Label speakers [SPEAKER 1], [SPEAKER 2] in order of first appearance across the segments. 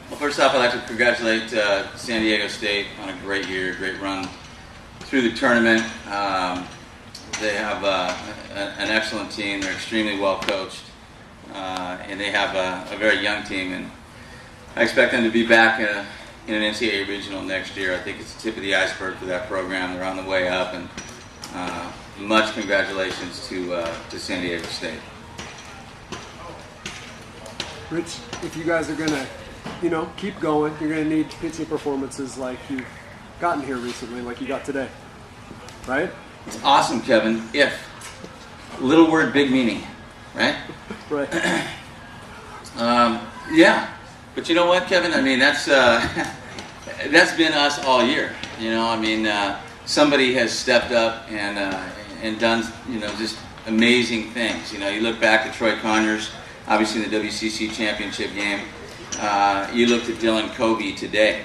[SPEAKER 1] Well, first off, I'd like to congratulate San Diego State on a great year, great run through the tournament. They have an excellent team. They're extremely well coached, and they have a very young team. And I expect them to be back in an NCAA Regional next year. I think it's the tip of the iceberg for that program. They're on the way up, and much congratulations to San Diego State.
[SPEAKER 2] Rich, if you guys are going to, keep going, you're going to need pitching performances like you've gotten here recently, like you got today, right?
[SPEAKER 1] It's awesome, Kevin. If. Little word, big meaning, right?
[SPEAKER 2] Right.
[SPEAKER 1] Yeah. But you know what, Kevin? I mean, that's been us all year. Somebody has stepped up and done, just amazing things. You look back at Troy Conyers, obviously in the WCC championship game. You looked at Dylan Covey today,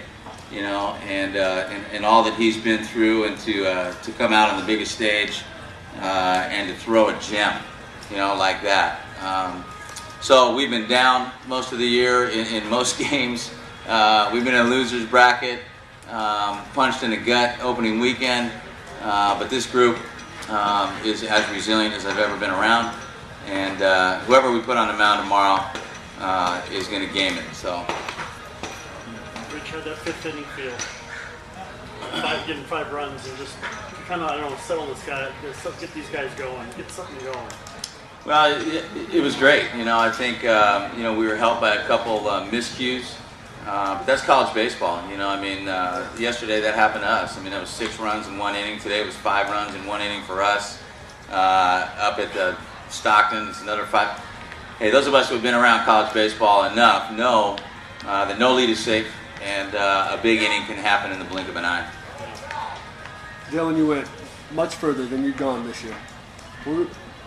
[SPEAKER 1] and all that he's been through, and to come out on the biggest stage and to throw a gem, like that. So we've been down most of the year in most games. We've been in a loser's bracket, punched in the gut opening weekend. But this group is as resilient as I've ever been around. And whoever we put on the mound tomorrow is going to game it. So.
[SPEAKER 3] Rich had that fifth inning feel. Getting 5 runs and just kind of, settle this guy, get these guys going, get something going.
[SPEAKER 1] Well, it was great. I think, we were helped by a couple miscues. But that's college baseball. Yesterday that happened to us. That was 6 runs in 1 inning. Today it was 5 runs in 1 inning for us. Up at the Stockton, it's another 5. Hey, those of us who have been around college baseball enough know that no lead is safe, and a big inning can happen in the blink of an eye.
[SPEAKER 2] Dylan, you went much further than you'd gone this year.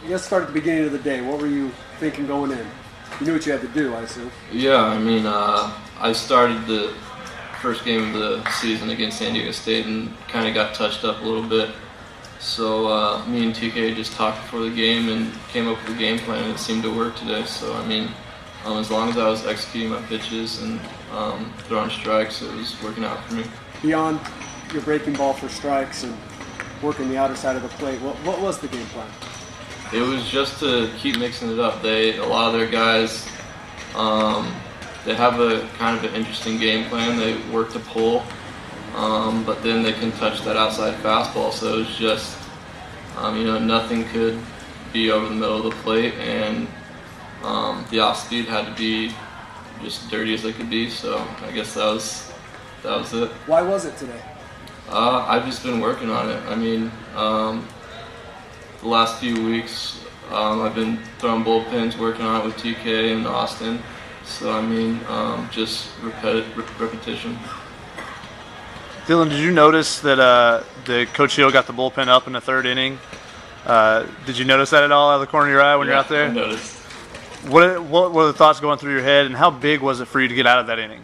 [SPEAKER 2] Let's start at the beginning of the day. What were you thinking going in? You knew what you had to do, I assume.
[SPEAKER 4] Yeah, I started the first game of the season against San Diego State and kind of got touched up a little bit. So me and TK just talked before the game and came up with a game plan, and it seemed to work today. So, as long as I was executing my pitches and throwing strikes, it was working out for me.
[SPEAKER 2] Beyond your breaking ball for strikes and working the outer side of the plate, what was the game plan?
[SPEAKER 4] It was just to keep mixing it up. A lot of their guys, they have a kind of an interesting game plan. They work to pull, but then they can touch that outside fastball. So it was just, nothing could be over the middle of the plate, and the off speed had to be just dirty as they could be. So I guess that was it.
[SPEAKER 2] Why was it today?
[SPEAKER 4] I've just been working on it. The last few weeks, I've been throwing bullpens, working on it with TK and Austin. So, just repetition.
[SPEAKER 5] Dylan, did you notice that the Coach Hill got the bullpen up in the 3rd inning? Did you notice that at all out of the corner of your eye when you're out there?
[SPEAKER 4] I noticed.
[SPEAKER 5] What were the thoughts going through your head, and how big was it for you to get out of that inning?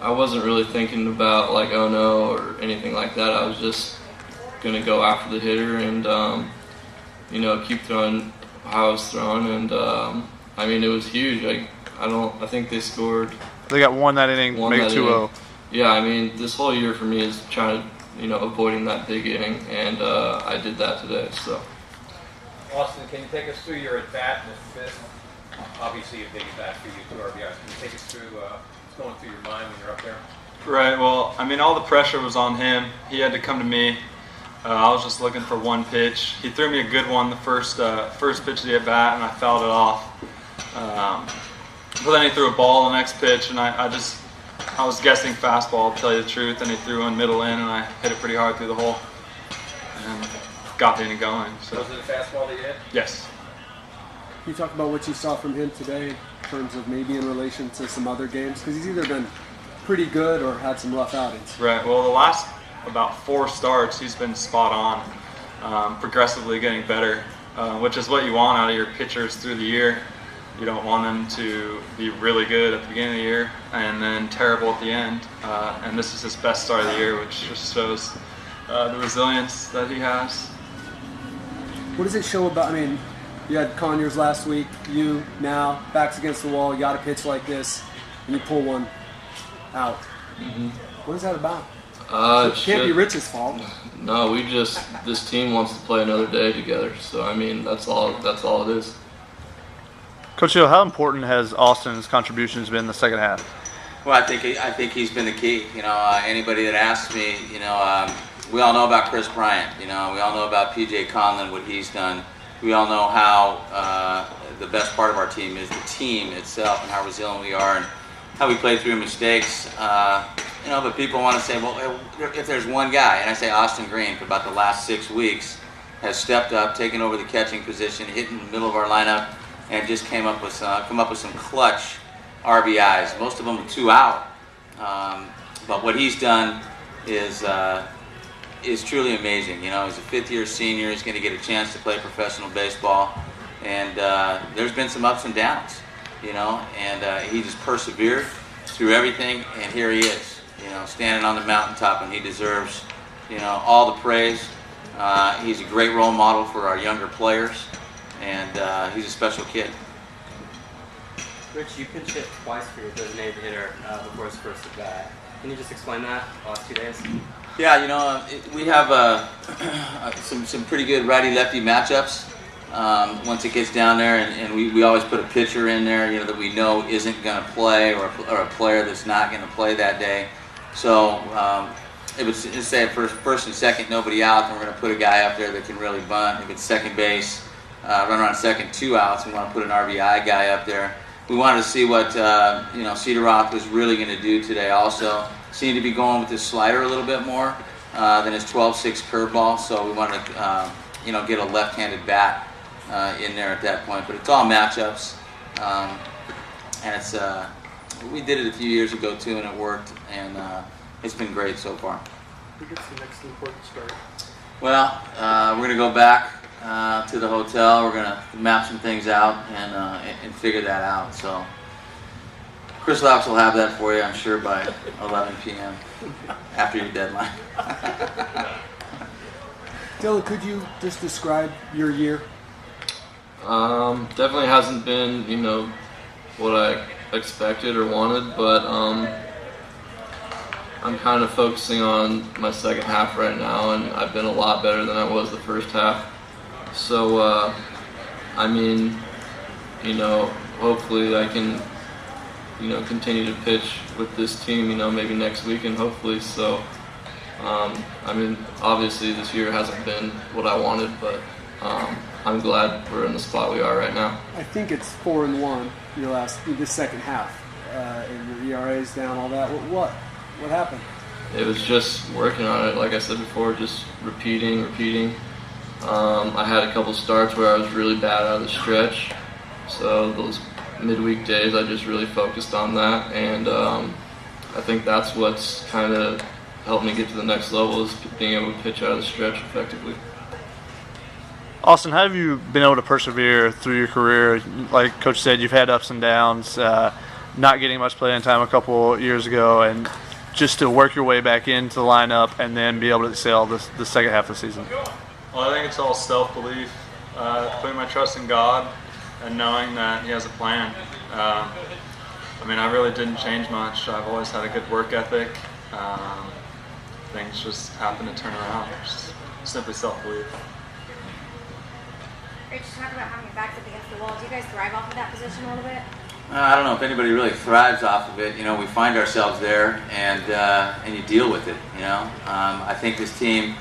[SPEAKER 4] I wasn't really thinking about, oh no, or anything like that. I was just going to go after the hitter and, keep throwing how I was throwing. And, it was huge. I think they scored.
[SPEAKER 5] They got one that inning, make it 2-0.
[SPEAKER 4] Yeah, this whole year for me is trying to, avoiding that big inning, and I did that today. So.
[SPEAKER 6] Austin, can you take us through your at-bat in the 5th? Obviously a big at-bat for you, 2 RBIs. Can you take us through what's going through your mind when you're up there?
[SPEAKER 7] Right, well, all the pressure was on him. He had to come to me. I was just looking for one pitch. He threw me a good one the first pitch of the at-bat, and I fouled it off. But then he threw a ball the next pitch, and I was guessing fastball, to tell you the truth, and he threw one middle in, and I hit it pretty hard through the hole and got the inning going. So.
[SPEAKER 6] Was it a fastball that you hit?
[SPEAKER 7] Yes.
[SPEAKER 2] Can you talk about what you saw from him today in terms of maybe in relation to some other games? Because he's either been pretty good or had some rough outings.
[SPEAKER 7] Right, well, the last about 4 starts, he's been spot on, progressively getting better, which is what you want out of your pitchers through the year. You don't want them to be really good at the beginning of the year and then terrible at the end. And this is his best start of the year, which just shows the resilience that he has.
[SPEAKER 2] What does it show about, You had Conyers last week. You now backs against the wall. You got a pitch like this, and you pull one out. What is that about? It can't be Rich's fault.
[SPEAKER 4] No, this team wants to play another day together. So I mean, that's all it is.
[SPEAKER 5] Coach Hill, how important has Austin's contributions been in the second half?
[SPEAKER 1] Well, I think he's been the key. Anybody that asks me, we all know about Chris Bryant. We all know about P.J. Conlon, what he's done. We all know how the best part of our team is the team itself and how resilient we are and how we play through mistakes. But people want to say, well, if there's one guy, and I say Austin Green for about the last 6 weeks, has stepped up, taken over the catching position, hit in the middle of our lineup, and just come up with some clutch RBIs. Most of them with 2 out. But what he's done is truly amazing. He's a fifth-year senior. He's going to get a chance to play professional baseball, and there's been some ups and downs. And he just persevered through everything, and here he is. Standing on the mountaintop, and he deserves, all the praise. He's a great role model for our younger players, and he's a special kid.
[SPEAKER 8] Rich, you pinch hit twice for your designated hitter before his first at bat. Can you just explain that the last 2 days?
[SPEAKER 1] Yeah, we have some pretty good righty-lefty matchups. Once it gets down there, and we always put a pitcher in there, that we know isn't going to play, or a player that's not going to play that day. So if it's say first and second, nobody out, then we're going to put a guy up there that can really bunt. If it's second base, run around second, 2 outs, we want to put an RBI guy up there. We wanted to see what Cedaroth was really going to do today. Also, seemed to be going with his slider a little bit more than his 12-6 curveball. So we wanted to get a left-handed bat in there at that point. But it's all matchups, and it's we did it a few years ago too, and it worked, and it's been great so far.
[SPEAKER 3] Who gets the next important start?
[SPEAKER 1] Well, we're going to go back to the hotel. We're going to map some things out and figure that out. So Chris Laux will have that for you, I'm sure, by 11 p.m. after your deadline.
[SPEAKER 2] Dylan, could you just describe your year?
[SPEAKER 4] Definitely hasn't been, what I expected or wanted, but I'm kind of focusing on my second half right now, and I've been a lot better than I was the first half. So, hopefully I can, continue to pitch with this team, maybe next week, and hopefully. So, obviously this year hasn't been what I wanted, but I'm glad we're in the spot we are right now.
[SPEAKER 2] I think it's 4-1 this second half, and your ERA is down, all that. What happened?
[SPEAKER 4] It was just working on it, like I said before, just repeating. I had a couple starts where I was really bad out of the stretch, so those midweek days I just really focused on that, and I think that's what's kind of helped me get to the next level, is being able to pitch out of the stretch effectively.
[SPEAKER 5] Austin, how have you been able to persevere through your career? Like Coach said, you've had ups and downs, not getting much playing time a couple years ago, and just to work your way back into the lineup and then be able to excel the second half of the season.
[SPEAKER 7] Well, I think it's all self-belief, putting my trust in God and knowing that He has a plan. I really didn't change much. I've always had a good work ethic. Things just happen to turn around. Just simply self-belief.
[SPEAKER 9] Rich, talk about having your backs up against the wall. Do you guys thrive off of that position a little bit?
[SPEAKER 1] I don't know if anybody really thrives off of it. We find ourselves there, and you deal with it. I think this team,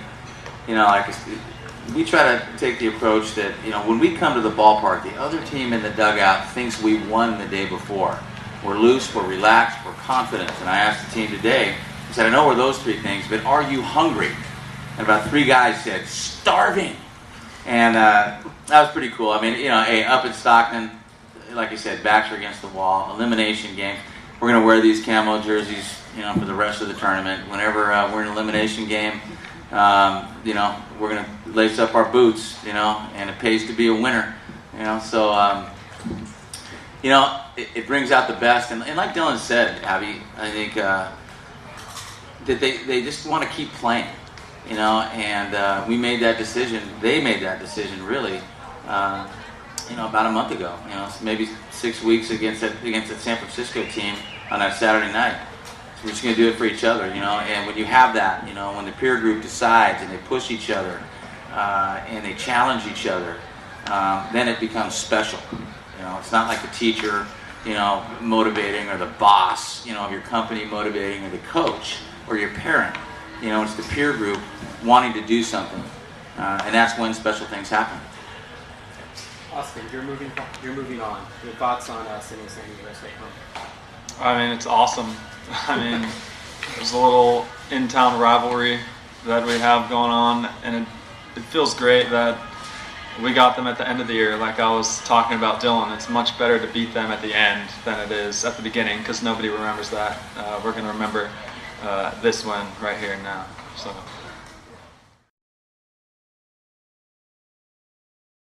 [SPEAKER 1] we try to take the approach that when we come to the ballpark, the other team in the dugout thinks we won the day before. We're loose, we're relaxed, we're confident. And I asked the team today, I said, I know we're those 3 things, but are you hungry? And about 3 guys said, starving. And that was pretty cool. Up at Stockton, like I said, backs are against the wall. Elimination game. We're going to wear these camo jerseys, for the rest of the tournament. Whenever we're in an elimination game, we're going to lace up our boots, and it pays to be a winner, So, it brings out the best. And like Dylan said, Abby, I think that they just want to keep playing. And we made that decision. They made that decision, really, about a month ago. Maybe 6 weeks against that San Francisco team on that Saturday night. So we're just going to do it for each other, And when you have that, when the peer group decides and they push each other and they challenge each other, then it becomes special. It's not like the teacher, motivating, or the boss, of your company motivating, or the coach, or your parent. It's the peer group wanting to do something, and that's when special things happen.
[SPEAKER 8] Austin, you're moving on. Your thoughts on sending San Diego State home?
[SPEAKER 7] I mean, it's awesome. I mean, there's a little in-town rivalry that we have going on, and it feels great that we got them at the end of the year. Like I was talking about Dylan, it's much better to beat them at the end than it is at the beginning, because nobody remembers that. We're going to remember this win right here and now. So.